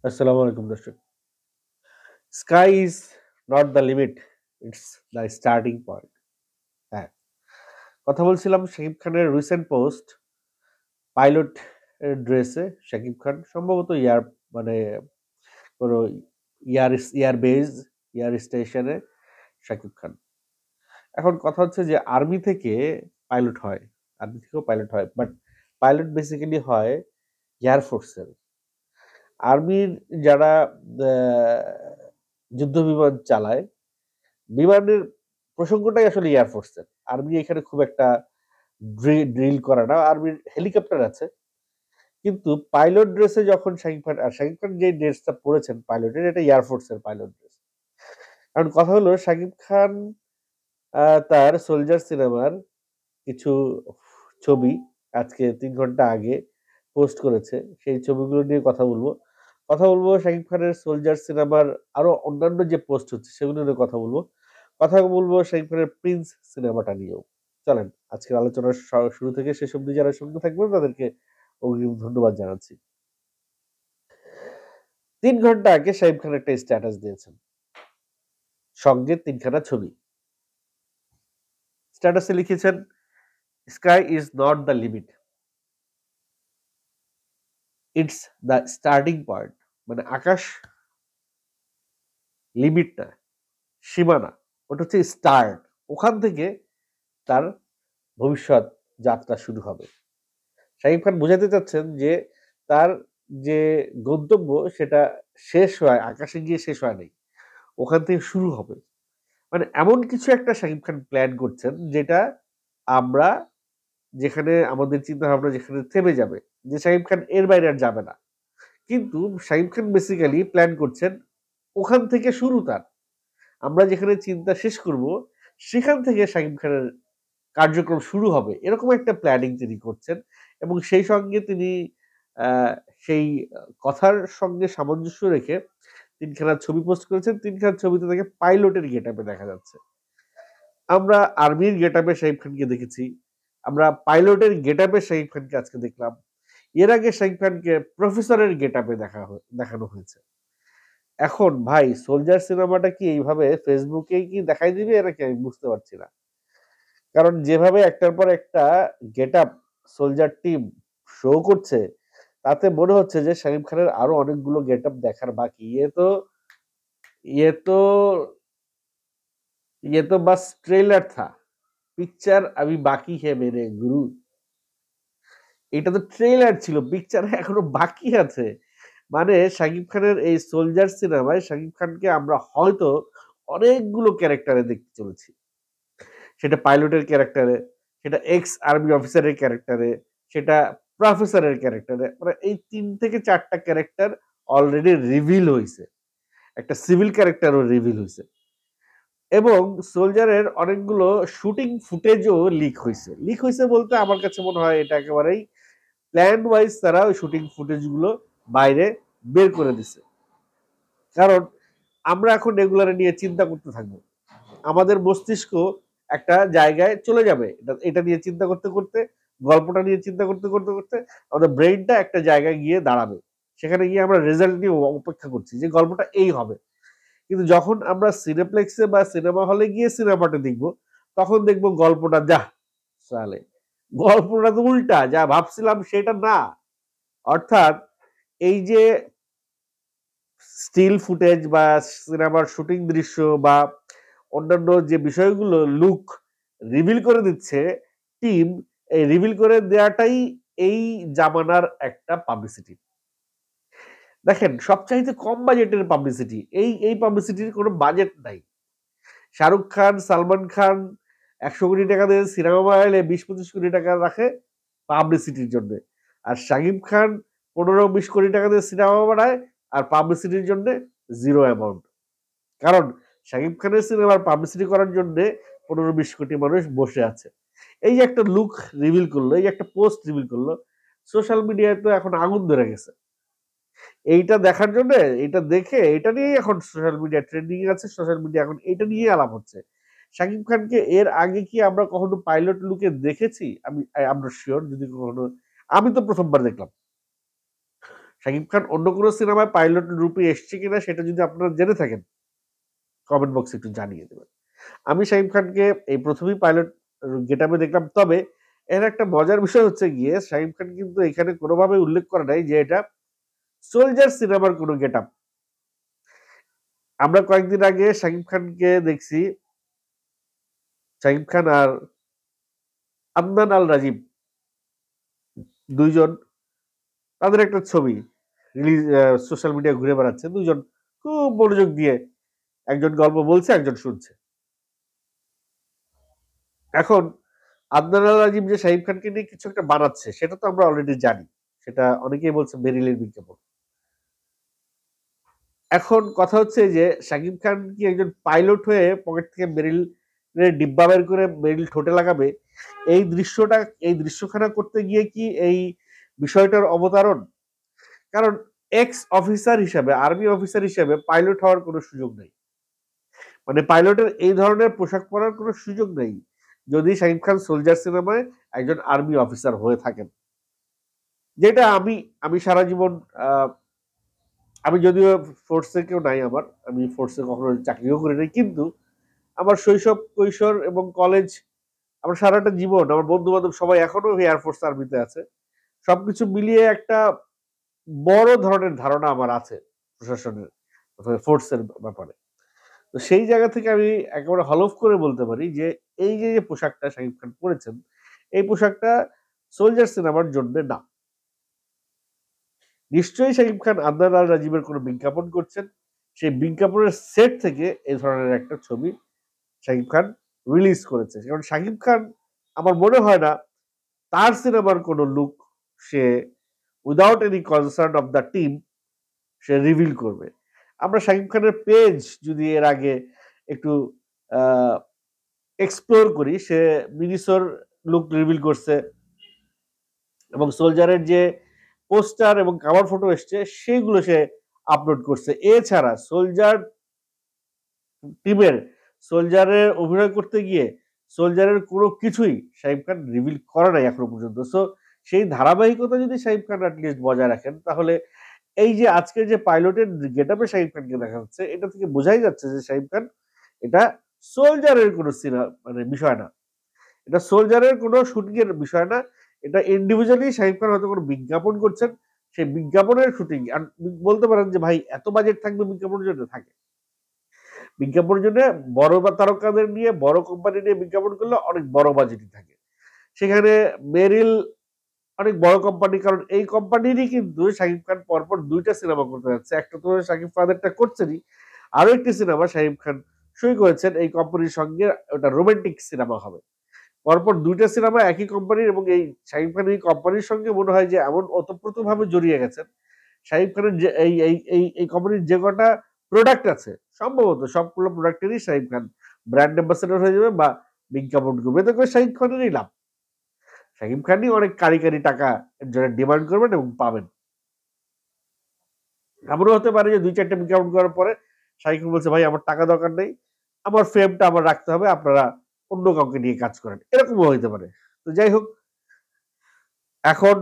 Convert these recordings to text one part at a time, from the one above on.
আসসালামু আলাইকুম দর্শক। Sky is not the limit, it's the starting point. হ্যাঁ, কথা বলছিলাম শাকিব খানের রিসেন্ট পোস্ট পাইলট এর ড্রেসে শাকিব খান সম্ভবত মানে কোনো এয়ার বেজ, এয়ার স্টেশনে শাকিব খান। এখন কথা হচ্ছে যে আর্মি থেকে পাইলট হয়। আর্মি থেকেও পাইলট হয়। বাট পাইলট বেসিক্যালি হয় এয়ার ফোর্সের। আর্মির যারা আ যুদ্ধবিমান চালায় বিমানের প্রসঙ্গটাই আসলে এয়ার ফোর্সের। আর্মি এখানে খুব একটা ড্রিল করে না। আর্মির হেলিকপ্টার আছে। কিন্তু পাইলট ড্রেসে যখন শাকিব খান যে ড্রেসটা পড়েছেন পাইলটের এটা এয়ার ফোর্সের পাইলট ড্রেস। এখন কথা হলো শাকিব খান তার 'সোলজার' সিনেমার কিছু ছবি আজকে ৩ ঘন্টা আগে পোস্ট করেছে। সেই ছবিগুলো নিয়ে কথা বলব। কথা বলব শাকিব খানের 'সোলজার' সিনেমার আরো অন্যান্য যে পোস্ট হচ্ছে সেগুলো নিয়ে কথা বলব। কথা বলব শাকিব খানের 'প্রিন্স' সিনেমাটা নিয়েও। চলেন আজকের আলোচনার শুরু থেকে শেষ অব্দি যারা সঙ্গে থাকবেন তাদেরকে অগ্রিম ধন্যবাদ জানাচ্ছি। ৩ ঘন্টা আগে শাকিব খান একটা স্ট্যাটাস দিয়েছেন। সঙ্গে ৩ খানা ছবি। স্ট্যাটাসে লিখেছেন, "sky is not the limit, it's the starting point." মানে আকাশ লিমিট না, সীমা না। ওটা হচ্ছে স্টার্ট। ওখান থেকে তার ভবিষ্যৎ যাত্রা শুরু হবে। শাকিব খান বোঝাতে চাচ্ছেন যে তার যে গন্তব্য সেটা শেষ হয় আকাশে গিয়ে শেষ হয় নাই। ওখান থেকে শুরু হবে। মানে এমন কিছু একটা শাকিব খান প্ল্যান করছেন যেটা আমরা যেখানে আমাদের চিন্তাভাবনা যেখানে থেমে যাবে। যে শাকিব খান এর বাইরে আর যাবে না। কিন্তু শাকিব খান বেসিক্যালি প্ল্যান করছেন ওখান থেকে শুরু তার। আমরা যেখানে চিন্তা শেষ করব সেখান থেকে শাকিব খানের কার্যক্রম শুরু হবে। এরকম একটা প্ল্যানিং তিনি করছেন এবং সেই সঙ্গে তিনি আ সেই কথার সঙ্গে সামঞ্জস্য রেখে ৩ খানা ছবি পোস্ট করেছেন। ৩ খানা ছবিতে তাকে পাইলটের গেটআপ এ দেখা যাচ্ছে। আমরা আর্মির গেটআপ এ শাকিব খানকে দেখেছি। আমরা পাইলটের গেটআপ এ শাকিব খানকে আজকে দেখলাম। এর আগে শাকিব খানকে প্রফেসরের গেটআপ এ দেখানো হয়েছে। এখন ভাই 'সোলজার' সিনেমাটা কি এইভাবে ফেসবুকেই কি দেখাই দিবে নাকি আমি বুঝতে পারছি না। কারণ যেভাবে একটার পর একটা গেটআপ সোলজার টিম শো করছে, তাতে মনে হচ্ছে যে শাকিব খানের আরো অনেকগুলো গেটআপ দেখার বাকি। ये तो ये तो बस ट्रेलर था। पिक्चर अभी बाकी है मेरे गुरु। এটা তো ট্রেলার ছিল। পিকচার এখনো বাকি আছে। মানে শাকিব খানের এই 'সোলজার' সিনেমায় শাকিব খানকে আমরা হয়তো অনেকগুলো ক্যারাক্টারে দেখতে চলেছি। সেটা পাইলটের ক্যারাক্টারে, সেটা এক্স আর্মি অফিসারের ক্যারাক্টারে, সেটা প্রফেসরের ক্যারাক্টারে। মানে এই ৩ থেকে ৪ টা ক্যারাক্টার অলরেডি রিভিল হইছে। একটা সিভিল ক্যারাক্টারও রিভিল হইছে। এবং 'সোলজার' এর অনেকগুলো শুটিং ফুটেজও লিক হইছে। লিক হইছে বলতে আমার কাছে মনে হয় এটা একেবারেই প্ল্যান ওয়াইজ তারা ওই শুটিং ফুটেজ গুলো বাইরে বের করে দিছে। কারণ আমরা এখন এগুলা নিয়ে চিন্তা করতে থাকবো। আমাদের মস্তিষ্ক একটা জায়গায় চলে যাবে। এটা নিয়ে চিন্তা করতে, গল্পটা নিয়ে চিন্তা করতে আমাদের ব্রেইনটা একটা জায়গায় গিয়ে দাঁড়াবে। সেখানে গিয়ে আমরা রেজাল্ট নিয়ে অপেক্ষা করছি যে গল্পটা এই হবে। কিন্তু যখন আমরা সিনেপ্লেক্সে বা সিনেমা হলে গিয়ে সিনেমাটা দেখব, তখন দেখব গল্পটা যাহ! সালে গল্পটা তো উল্টা। যা ভাবছিলাম সেটা না। অর্থাৎ এই যে স্টিল ফুটেজ বা সিনেমার শুটিং দৃশ্য বা অন্যান্য যে বিষয়গুলো লুক রিভিল করে দিচ্ছে টিম, এই রিভিল করে দেয়াটাই এই জামানার একটা পাবলিসিটি। দেখেন সবচাইতে কম বাজেটের পাবলিসিটি। এই পাবলিসিটির কোনো বাজেট নাই। শাহরুখ খান, সালমান খান ৳১০০ কোটি দিয়ে সিনেমা বানাইলে ৳২০-২৫ কোটি রাখে পাবলিসিটির জন্যে। আর শাকিব খান ৳১৫-২০ কোটি দিয়ে সিনেমা বানায় আর পাবলিসিটির জন্যে 0 অ্যামাউন্ট। কারণ শাকিব খানের সিনেমার পাবলিসিটি করার জন্যে ১৫-২০ কোটি মানুষ বসে আছে। এই যে একটা লুক রিভিল করলো, এই যে একটা পোস্ট রিভিল করলো, সোশ্যাল মিডিয়ায় তো এখন আগুন ধরে গেছে। এইটা দেখার জন্যে, এইটা দেখে এটা নিয়েই এখন সোশ্যাল মিডিয়া ট্রেন্ডিং এ আছে। সোশ্যাল মিডিয়া এখন এটা নিয়েই আলাপ হচ্ছে। শাকিব খানকে এর আগে কি আমরা কখনো পাইলট লুকে দেখেছি? আমি এম নট সিউর যদি কখনো আমি তো ১ম বার দেখলাম। শাকিব খান অন্য কোনো সিনেমায় পাইলট রূপে এসছে কিনা সেটা যদি আপনারা জেনে থাকেন কমেন্ট বক্সে একটু জানিয়ে দেবেন। আমি শাকিব খানকে এই প্রথমেই পাইলট গেটআপে দেখলাম। তবে এর একটা মজার বিষয় হচ্ছে গিয়ে শাকিব খান কিন্তু এখানে কোনোভাবে উল্লেখ করে নাই যে এটা সোলজার সিনেমার কোনো গেটআপ। আমরা কয়েকদিন আগে শাকিব খানকে দেখছি, শাকিব খান আর আদনান আল রাজীব দুইজন, তাদের একটা ছবি রিলিজ সোশ্যাল মিডিয়ায় ঘুরে বেড়াচ্ছে। দুইজন খুব মনোযোগ দিয়ে একজন গল্প বলছে, একজন শুনছে। এখন আদনান আল রাজীব যে শাকিব খানকে নিয়ে কিছু একটা বানাচ্ছে সেটা তো আমরা অলরেডি জানি। সেটা অনেকেই বলছে মেরিলের বিজ্ঞাপন। এখন কথা হচ্ছে যে শাকিব খান কি একজন পাইলট হয়ে পকেট থেকে মেরিলের ডিব্বা বের করে মেরিল ঠোঁটে লাগাবে, এই দৃশ্যখানা করতে গিয়ে কি এই বিষয়টার অবতারণ? কারণ এক্স অফিসার হিসাবে, আর্মি অফিসার হিসাবে পাইলট হওয়ার কোনো সুযোগ নেই। মানে পাইলটের এই ধরনের পোশাক পরার কোনো সুযোগ নেই যদি শাকিব খান সোলজার সিনেমায় একজন আর্মি অফিসার হয়ে থাকেন। যেটা আমি সারা জীবন আমি যদিও ফোর্সে কেউ নাই আমার, আমি ফোর্সে কখনো চাকরিও করি নাই, কিন্তু আমার শৈশব, কৈশোর এবং কলেজ, আমার সারাটা জীবন আমার বন্ধু বান্ধব সবাই এখনো এয়ারফোর্স আর্মিতে আছে। সবকিছু মিলিয়ে একটা বড় ধরনের ধারণা আমার আছে প্রশাসনের, ফোর্সের ব্যাপারে। তো সেই জায়গা থেকে আমি একেবারে হলফ করে বলতে পারি যে এই যে পোশাকটা শাকিব খান পরেছেন, এই পোশাকটা সোলজার সিনেমার জন্য না। নিশ্চয়ই শাকিব খান আদনান আল রাজীবের কোনো বিজ্ঞাপন করছেন, সেই বিজ্ঞাপনের সেট থেকে এই ধরনের একটা ছবি শাকিব খান রিলিজ করেছে। কারণ শাকিব খান আমার মনে হয় না তার সিনেমার কোনো look say without any concern of the team say reveal করবে। আমরা শাকিব খানের পেজ যদি এর আগে একটু এক্সপ্লোর করি, সে মিনিসোর লুক রিভিল করছে এবং সোলজারের যে পোস্টার এবং কাভার ফটো এসছে সেগুলো সে আপলোড করছে। এছাড়া সোলজারের অভিনয় করতে গিয়ে সোলজারের কোনো কিছুই শাকিব খান রিভিল করে নাই এখনো পর্যন্ত। সো সেই ধারাবাহিকতা যদি শাকিব খান অ্যাটলিস্ট বজায় রাখেন, তাহলে এই যে আজকের যে পাইলটের গেটআপে শাকিব খানকে দেখা যাচ্ছে, এটা থেকে বোঝাই যাচ্ছে যে শাকিব খান এটা সোলজারের কোনো মানে বিষয় না, এটা সোলজারের কোনো শুটিং এর বিষয় না। এটা ইন্ডিভিজুয়ালি শাকিব খান হয়তো কোনো বিজ্ঞাপন করছেন, সেই বিজ্ঞাপনের শুটিং। আর বলতে পারেন যে ভাই এত বাজেট থাকবে বিজ্ঞাপনের জন্য? থাকে। বিজ্ঞাপনের জন্য বড় বা তারকাদের নিয়ে, বড় কোম্পানি নিয়ে বিজ্ঞাপন করলে অনেক বড় বাজেটই থাকে। সেখানে মেরিল অনেক বড় কোম্পানি, কারণ এই কোম্পানিরই কিন্তু শাকিব খান পরপর ২টা সিনেমা করতে যাচ্ছে। একটা তো শাকিব ফাদারটা করছেনই, আরো একটি সিনেমা শাকিব খান সই করেছেন এই কোম্পানির সঙ্গে, ওটা রোমান্টিক সিনেমা হবে। পরপর ২টা সিনেমা একই কোম্পানির, এবং এই শাকিব খান এই কোম্পানির সঙ্গে মনে হয় যে এমন ওতপ্রোতভাবে জড়িয়ে গেছেন, শাকিব খানের যে এই কোম্পানির যে কটা প্রোডাক্ট আছে সম্ভবত সবগুলো প্রোডাক্টেরই শাকিব খান ব্র্যান্ড অ্যাম্বাসেডর হয়ে যাবে বা বিজ্ঞাপন করবে। এতে করে শাকিব খানেরই লাভ। শাকিব খানই অনেক কারি টাকা এর জন্য ডিমান্ড করবেন এবং পাবেন। এমনও হতে পারে যে ২-৪টা বিজ্ঞাপন করার পরে শাকিব খান বলছে, ভাই আমার টাকা দরকার নেই, আমার ফ্রেমটা আমার রাখতে হবে, আপনারা অন্য কাউকে নিয়ে কাজ করেন। এরকমও হইতে পারে। তো যাই হোক, এখন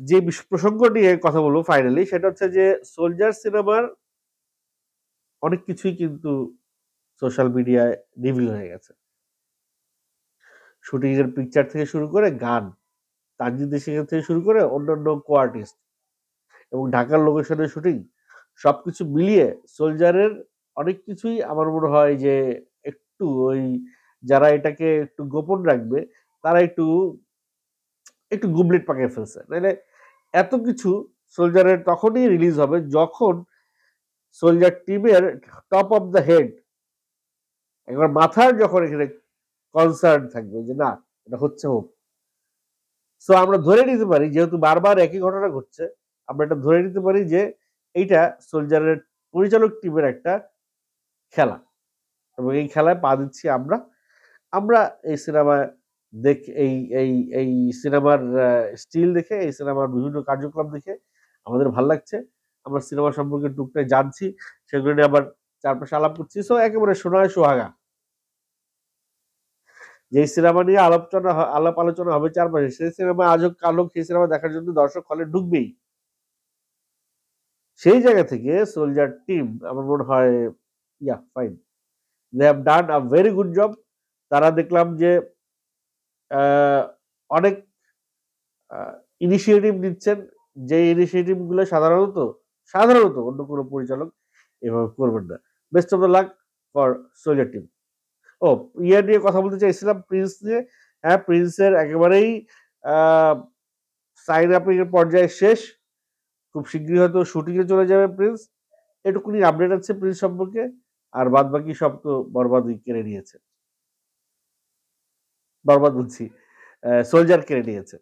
যে প্রসঙ্গ নিয়ে কথা বলবো ফাইনালি, সেটা হচ্ছে যে সোলজার সিনেমার অনেক কিছুই কিন্তু সোশ্যাল মিডিয়ায় রিভিল হয়ে গেছে। শুটিং এর পিকচার থেকে শুরু করে গান, তানজিদ শেখের থেকে শুরু করে অন্যান্য কো আর্টিস্ট এবং ঢাকার লোকেশনের শুটিং, সবকিছু মিলিয়ে সোলজারের অনেক কিছুই আমার মনে হয় যে একটু ওই যারা এটাকে একটু গোপন রাখবে তারা একটু একটু গুবলেট পাকিয়ে ফেলছে। নাইলে এত কিছু সোলজারের তখনই রিলিজ হবে যখন সোলজার টিমের টপ অফ দ্য হেড একবার মাথার যখন এখানে কনসার্ন থাকবে যে না এটা হচ্ছে হোক। সো আমরা ধরে নিতে পারি, যেহেতু বারবার একই ঘটনা ঘটছে, আমরা এটা ধরে নিতে পারি যে এইটা সোলজারের পরিচালক টিমের একটা খেলা, এবং এই খেলায় পা দিচ্ছি আমরা। আমরা এই সিনেমায় এই এই এই সিনেমার স্টিল দেখে, এই সিনেমার বিভিন্ন কার্যক্রম দেখে আমাদের ভাল লাগছে। আমরা সিনেমা সম্পর্কে টুকটাক জানছি, সেগুলো নিয়ে আবার চারপাশে আলাপ করছি। সো একেবারে সোনায় সোহাগা। যে সিনেমা নিয়ে আলাপ আলোচনা হবে চারপাশে, সেই সিনেমা আজ হোক কাল হোক, সেই সিনেমা দেখার জন্য দর্শক হলে ঢুকবেই। সেই জায়গা থেকে সোলজার টিম আমার মনে হয় fine, they have done a very good job. তারা দেখলাম যে অনেক ইনিশিয়েটিভ নিচ্ছেন, যে ইনিশিয়েটিভ গুলো সাধারণত সাধারণত অন্য কোনো পরিচালক এভাবে করবেন না। Best of the luck for soldier team. ও ইয়ে নিয়ে কথা বলতে চাইছিলাম, প্রিন্স নিয়ে। হ্যাঁ, প্রিন্সের একেবারেই সাইন আপের পর্যায়ে শেষ, খুব শীঘ্রই হয়তো শুটিং এ চলে যাবে প্রিন্স। এটুকুনি আপডেট আছে প্রিন্স সম্পর্কে। আর বাদ বাকি সব তো বরবাদই কেড়ে নিয়েছে। বরবাদ বলছি, সোলজার কেড়ে নিয়েছে।